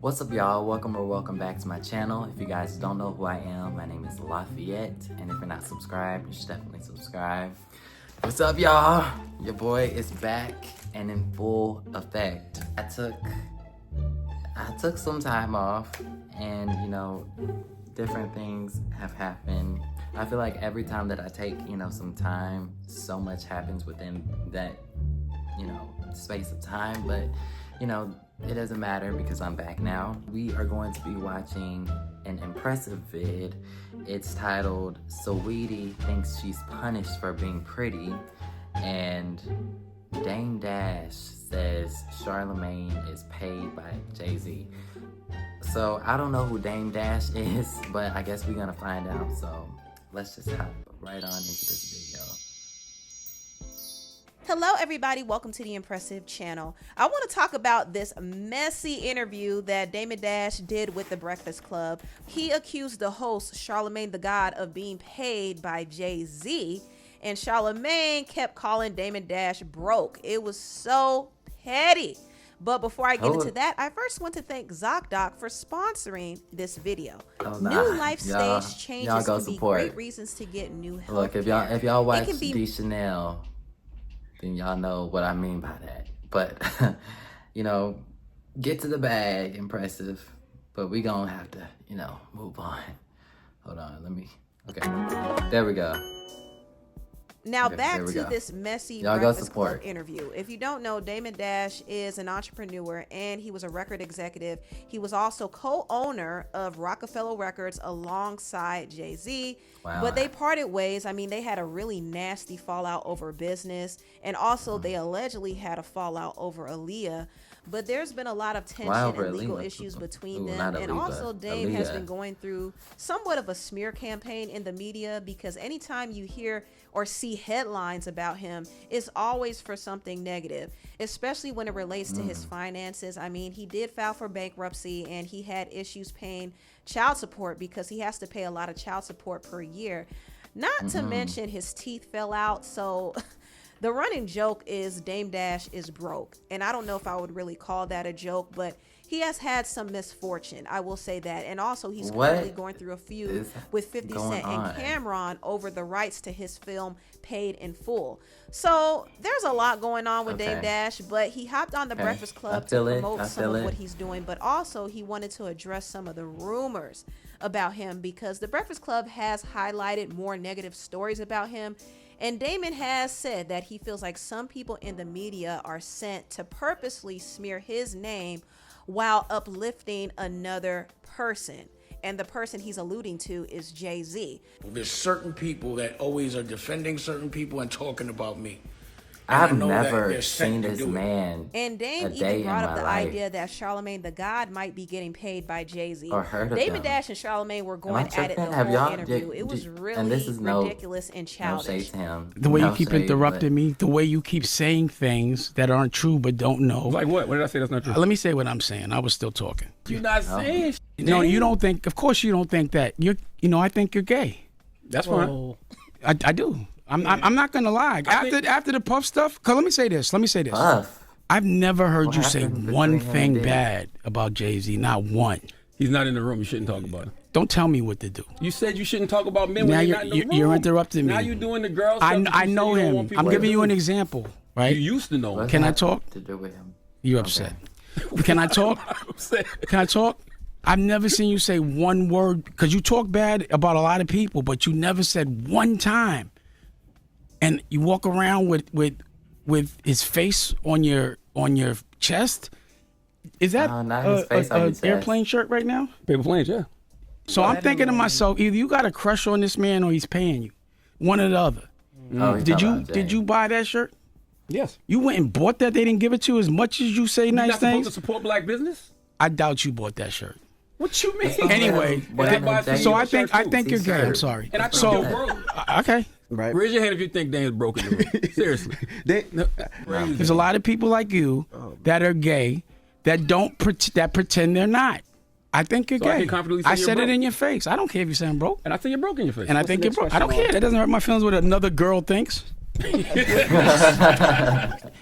What's up, y'all? Welcome back to my channel. If you guys don't know who I am, my name is Lafayette, and if you're not subscribed, you should definitely subscribe. What's up, y'all? Your boy is back and in full effect. I took some time off, and different things have happened. I feel like every time that I take some time, so much happens within that space of time, but it doesn't matter because I'm back now. We are going to be watching an impressive vid. It's titled Saweetie Thinks She's Punished for Being Pretty, and Dame Dash says Charlamagne is paid by Jay-Z. So I don't know who Dame Dash is, but I guess we're gonna find out. So let's just hop right on into this video. Hello everybody, welcome to the Impressive channel. I want to talk about this messy interview that Dame Dash did with The Breakfast Club. He accused the host, Charlamagne the God, of being paid by Jay-Z, and Charlamagne kept calling Dame Dash broke. It was so petty. But before I get into that, I first want to thank ZocDoc for sponsoring this video. New life stage changes can be great reasons to get new health. Look, if y'all watch D Chanel, then y'all know what I mean by that. But get to the bag, impressive. But we gonna have to, move on. Hold on, okay, there we go. Now back to this messy Breakfast Club interview. If you don't know, Dame Dash is an entrepreneur and he was a record executive. He was also co-owner of Rockefeller Records alongside Jay-Z. Wow. But they parted ways. I mean, they had a really nasty fallout over business, and also they allegedly had a fallout over Aaliyah. But there's been a lot of tension and legal issues between them. And also Dame has been going through somewhat of a smear campaign in the media, because anytime you hear or see headlines about him, it's always for something negative, especially when it relates to his finances. I mean, he did file for bankruptcy and he had issues paying child support because he has to pay a lot of child support per year. Not to mention his teeth fell out. So the running joke is Dame Dash is broke. And I don't know if I would really call that a joke, but he has had some misfortune, I will say that. And also he's currently going through a feud with 50 Cent and Cameron over the rights to his film Paid in Full. So there's a lot going on with Dame Dash, but he hopped on The Breakfast Club to promote some of what he's doing, but also he wanted to address some of the rumors about him, because The Breakfast Club has highlighted more negative stories about him. And Damon has said that he feels like some people in the media are sent to purposely smear his name while uplifting another person. And the person he's alluding to is Jay-Z. There's certain people that always are defending certain people and talking about me. I've never seen this man. And Dame even brought up the idea that Charlamagne the God might be getting paid by Jay-Z. Or heard of Dame Dash and Charlamagne were going at it the whole interview. It was really ridiculous and childish. The way you keep interrupting me, the way you keep saying things that aren't true but don't know. Like what? What did I say that's not true? Let me say what I'm saying. I was still talking. You're not saying No, you don't think, of course you don't think that. I think you're gay. That's fine. I do. I'm not gonna lie. After the Puff stuff, cause let me say this. Puff. I've never heard you say one thing bad about Jay-Z. Not one. He's not in the room. You shouldn't talk about him. Don't tell me what to do. You said you shouldn't talk about men when you're not in the room. You're interrupting me. Now you're doing the girl stuff. I know him. I'm giving you an example, right? You used to know him. Can I talk? To do with him? You're upset. Can I talk? Can I talk? I've never seen you say one word, because you talk bad about a lot of people, but you never said one time. And you walk around with his face on your chest. Is that an airplane shirt right now? Paper planes, yeah. So I'm thinking to myself, either you got a crush on this man or he's paying you, one or the other. Did you buy that shirt? Yes. You went and bought that? They didn't give it to you as much as you say nice things? You're not supposed to support black business? I doubt you bought that shirt. What you mean? Anyway, so I think you're gay. I'm sorry. And I think you're broke. Okay. Right. Raise your hand if you think Dame's broken. Seriously. There's a lot of people like you that are gay that pretend they're not. I think you're gay. I said it in your face. I don't care if you say I'm broke. And I think you're broke in your face. And I think you're broke. I don't care. That doesn't hurt my feelings what another girl thinks.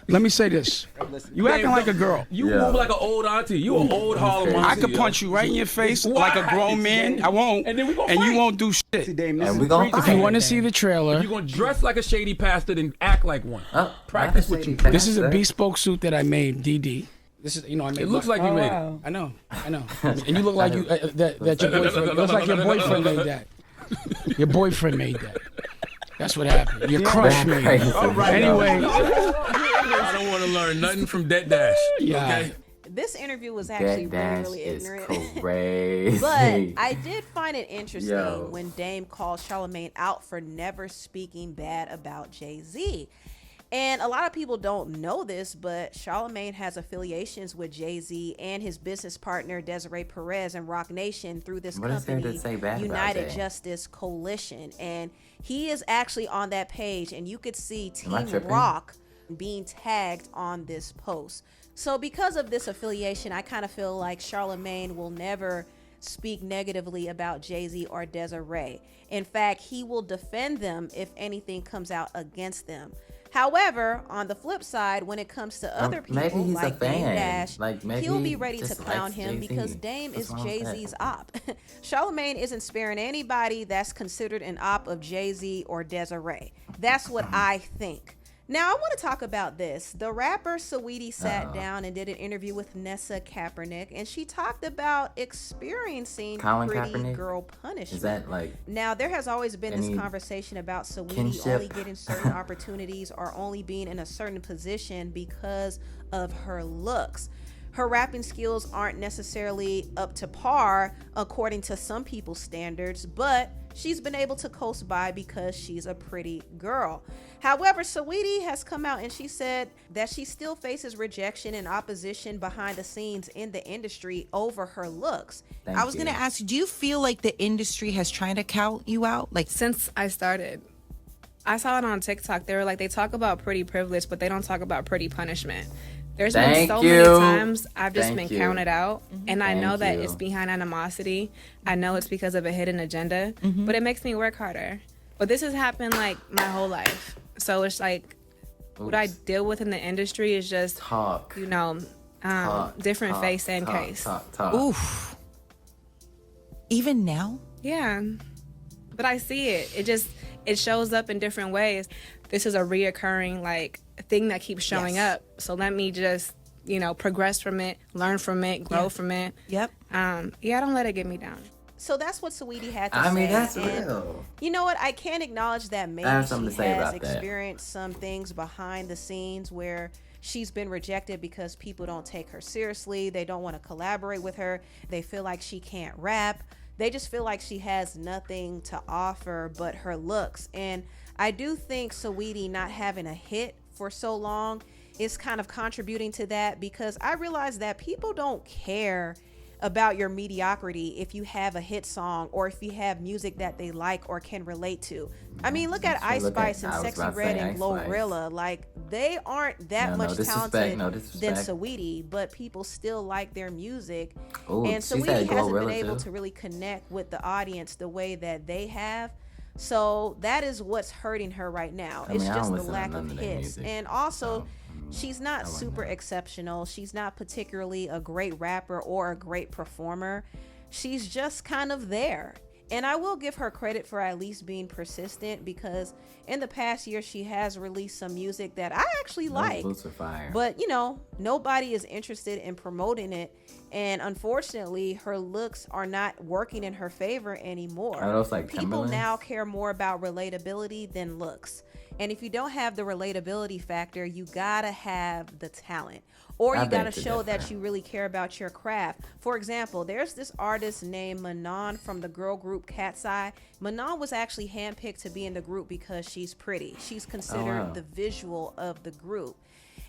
Let me say this. You acting like a girl. You move like an old auntie. You an old Harlem auntie. I could punch you right in your face like a grown man. I won't. And then we gonna and fight. you won't do shit. And we gonna If you want to see the trailer, You're going to dress like a shady pastor and act like one. Practice what you this is a bespoke suit that I made, DD. This is, I made. It looks like you made it. I know. And you look like you that your boyfriend. It looks like your boyfriend made that. Your boyfriend made that. That's what happened. Your crush made it. Anyway, I don't want to learn nothing from Dead Dash. Yeah. Okay? This interview was actually That really is ignorant. crazy. But I did find it interesting when Dame called Charlamagne out for never speaking bad about Jay-Z. And a lot of people don't know this, but Charlamagne has affiliations with Jay-Z and his business partner Desiree Perez and Rock Nation through this company, United Justice Coalition. And he is actually on that page, and you could see Team Rock being tagged on this post. So because of this affiliation, I kind of feel like Charlamagne will never speak negatively about Jay-Z or Desiree. In fact, he will defend them if anything comes out against them. However, on the flip side, when it comes to other people like Dame Dash, he'll be ready to clown him because Dame is Jay-Z's op. Charlamagne isn't sparing anybody that's considered an op of Jay-Z or Desiree. That's what I think. Now, I want to talk about this. The rapper Saweetie sat down and did an interview with Nessa Kaepernick, and she talked about experiencing pretty girl punishment. Is that now, there has always been this conversation about Saweetie only getting certain opportunities or only being in a certain position because of her looks. Her rapping skills aren't necessarily up to par according to some people's standards, but she's been able to coast by because she's a pretty girl. However, Saweetie has come out and she said that she still faces rejection and opposition behind the scenes in the industry over her looks. I was going to ask, do you feel like the industry has tried to count you out? Since I started, I saw it on TikTok. They talk about pretty privilege, but they don't talk about pretty punishment. There's been so many times I've just been counted out, and I know that it's behind animosity. I know it's because of a hidden agenda, but it makes me work harder. But this has happened my whole life. So it's what I deal with in the industry is just different face and case. Oof. Even now? Yeah. But I see it. It shows up in different ways. This is a reoccurring thing that keeps showing up. So let me just, progress from it, learn from it, grow from it. Yep. I don't let it get me down. So that's what Saweetie had to say. I mean, that's real. You know what? I can't acknowledge that maybe she has experienced some things behind the scenes where she's been rejected because people don't take her seriously. They don't want to collaborate with her. They feel like she can't rap. They just feel like she has nothing to offer but her looks. And I do think Saweetie not having a hit for so long is kind of contributing to that, because I realize that people don't care about your mediocrity if you have a hit song or if you have music that they like or can relate to. I mean, look at Ice Spice and Sexy Red and Glorilla. They aren't that much talented than Saweetie, but people still like their music. And Saweetie hasn't been able to really connect with the audience the way that they have. So that is what's hurting her right now. It's just the lack of hits. And also, she's not super exceptional. She's not particularly a great rapper or a great performer. She's just kind of there. And I will give her credit for at least being persistent, because in the past year she has released some music that I actually like. But nobody is interested in promoting it. And unfortunately, her looks are not working in her favor anymore. People now care more about relatability than looks. And if you don't have the relatability factor, you gotta have the talent, or you gotta show that you really care about your craft. For example, there's this artist named Manon from the girl group Cat's Eye. Manon was actually handpicked to be in the group because she's pretty. She's considered the visual of the group.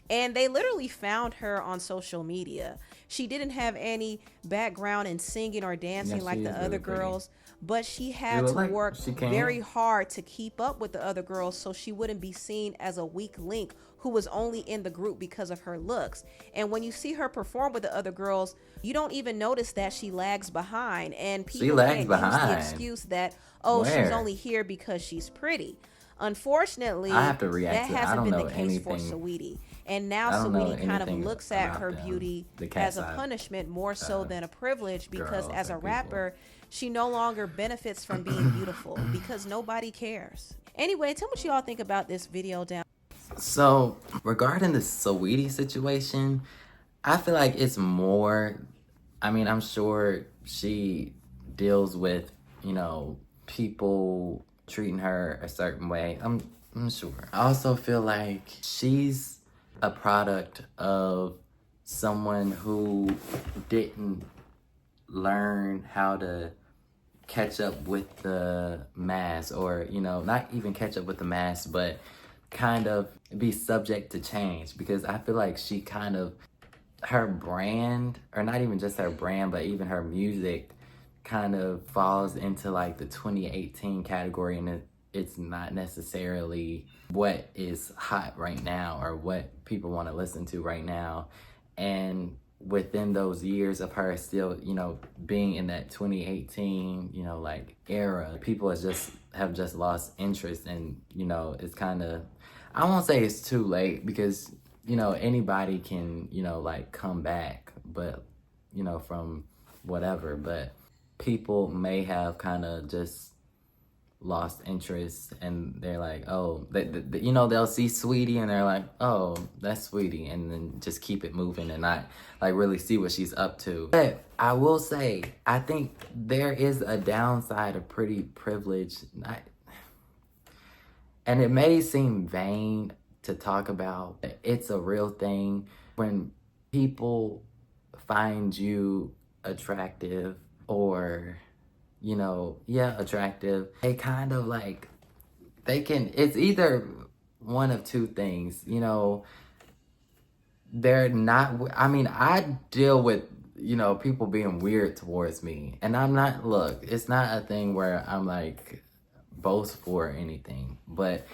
And they literally found her on social media. She didn't have any background in singing or dancing like the other girls, but she had to work very hard to keep up with the other girls so she wouldn't be seen as a weak link who was only in the group because of her looks. And when you see her perform with the other girls, you don't even notice that she lags behind. And people can't use the excuse that, she's only here because she's pretty. Unfortunately, I have to react that to it. I hasn't don't been know the case for anything. Saweetie. And now I don't know Saweetie kind of anything looks at about her them, beauty the as a cat side, punishment more so than a privilege, because girls as a and people. rapper, she no longer benefits from being beautiful because nobody cares. Anyway, tell me what y'all think about this video down. So regarding the Saweetie situation, I feel like it's more, I mean, I'm sure she deals with, you know, people treating her a certain way. I'm sure. I also feel like she's a product of someone who didn't learn how to catch up with the mass, or, you know, not even catch up with the mass, but kind of be subject to change. Because I feel like she kind of, her brand, or not even just her brand, but even her music kind of falls into like the 2018 category, and it's not necessarily what is hot right now or what people want to listen to right now. And within those years of her still, you know, being in that 2018, you know, like era, people have just lost interest. And, you know, it's kind of, I won't say it's too late, because, you know, anybody can, you know, like come back, but, you know, from whatever, but people may have kind of just lost interest, and they're like, oh, you know, they'll see Saweetie and they're like, oh, that's Saweetie, and then just keep it moving and not like really see what she's up to. But I will say, I think there is a downside of pretty privilege, and it may seem vain to talk about. It's a real thing. When people find you attractive, or, you know, yeah, attractive, they kind of like, it's either one of two things, you know, they're not, I mean, I deal with, you know, people being weird towards me, and I'm not, look, it's not a thing where I'm like boastful or anything, but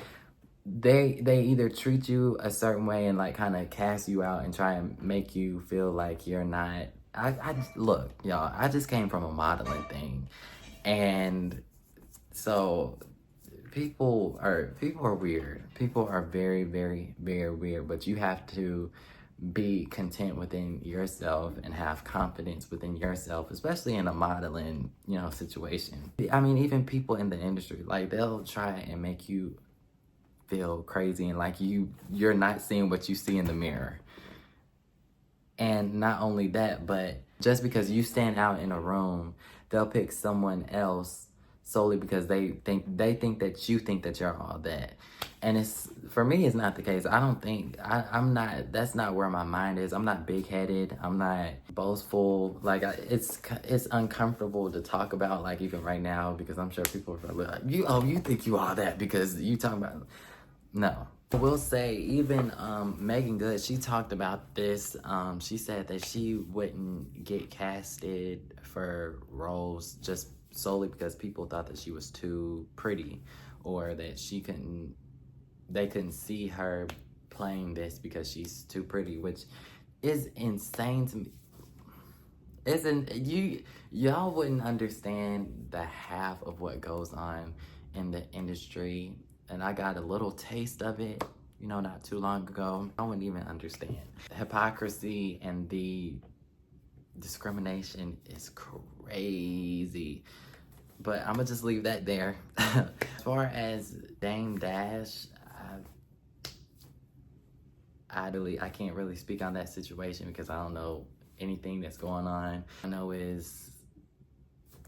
they either treat you a certain way and like kind of cast you out and try and make you feel like you're not. I look, y'all, I just came from a modeling thing, and so people are weird. People are very, very, very weird, but you have to be content within yourself and have confidence within yourself, especially in a modeling, you know, situation. I mean, even people in the industry, like, they'll try and make you feel crazy and like you're not seeing what you see in the mirror. And not only that, but just because you stand out in a room, they'll pick someone else solely because they think that you think that you're all that. And it's, for me, it's not the case. I don't think, I'm not, that's not where my mind is. I'm not big-headed. I'm not boastful. Like, it's uncomfortable to talk about, like, even right now, because I'm sure people are probably like, you think you all that because you talking about, no. I will say, even Megan Good, she talked about this. She said that she wouldn't get casted for roles just solely because people thought that she was too pretty, or that they couldn't see her playing this because she's too pretty, which is insane to me. Y'all wouldn't understand the half of what goes on in the industry. And I got a little taste of it, you know, not too long ago. I wouldn't even understand. The hypocrisy and the discrimination is crazy. But I'm gonna just leave that there. As far as Dame Dash, I can't really speak on that situation because I don't know anything that's going on.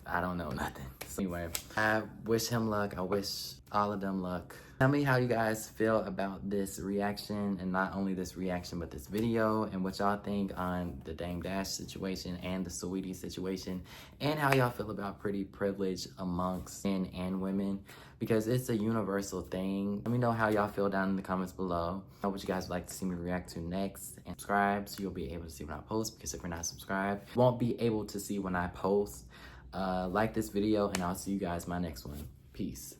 I don't know nothing. So anyway, I wish him luck. I wish all of them luck. Tell me how you guys feel about this reaction, and not only this reaction, but this video, and what y'all think on the Dame Dash situation and the Saweetie situation, and how y'all feel about pretty privilege amongst men and women, because it's a universal thing. Let me know how y'all feel down in the comments below. What you guys would like to see me react to next, and subscribe so you'll be able to see when I post, because if you're not subscribed, you won't be able to see when I post. Like this video, and I'll see you guys in my next one. Peace.